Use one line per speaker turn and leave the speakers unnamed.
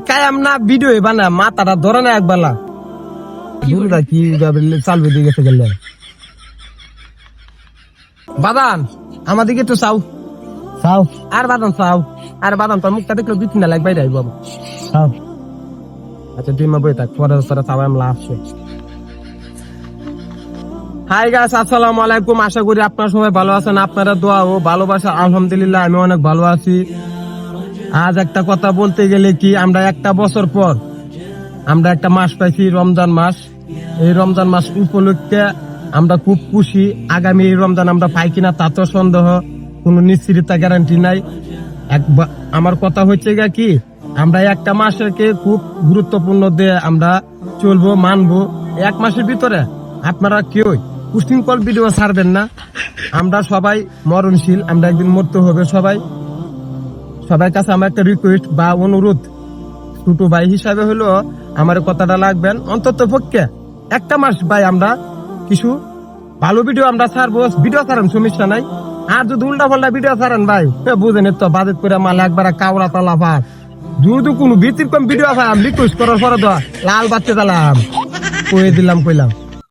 কায়াম না ভিডিও বানা মাথাটা ধরে না একবেলা দুর্গা কি চালবে দিয়ে গেছে গেলে বাদান আমাদিকে একটু চাও চাও আর বাদাম চাও আর বাদাম তোর মুখটা দেখলে বিচ্ছি না লাগবে যাই বাবু চাও আচ্ছা তুই মা বই থাক পরে তোরা চাও আমলা আসছে হাই গাইস আসসালামু আলাইকুম আশা করি আপনারা সবাই ভালো আছেন আপনারা দোয়া ও ভালোবাসা আলহামদুলিল্লাহ আমি অনেক ভালো আছি আজ একটা কথা বলতে গেলে কি আমরা একটা বছর পর আমরা একটা মাস পাইছি রমজান মাস এই রমজান মাস উপলক্ষে আমরা খুব খুশি আগামী এই রমজান আমরা পাই কিনা তা তো সন্দেহ কোনো নিশ্চিততা গ্যারান্টি নাই আমার কথা হচ্ছে কি আমরা একটা মাসকে খুব গুরুত্বপূর্ণ দিয়ে আমরা চলবো মানবো এক মাসের ভিতরে আপনারা কেউ উশৃঙ্খল ভিডিও ছাড়বেন না আমরা সবাই মরণশীল আমরা একদিন মরতে হবে সবাই কাছে আমার একটা রিকোয়েস্ট বা অনুরোধ ছোট ভাই হিসাবে হলো আমার কথাটা লাগবেন অন্তত পক্ষে একটা মাস ভাই আমরা কিছু ভালো ভিডিও আমরা ছাড়বো ভিডিও ছাড়েন সমস্যা নাই আর যদি উল্টা পাল্টা ভিডিও ছাড়েন ভাই বুঝেন তো বাজেট করে মাল একবার কাওড়া তালা ভাত যদি কোনো ব্যতিক্রম ভিডিও আছে রিকোয়েস্ট করার পরে তো লাল বাচ্চা দিলাম কইলাম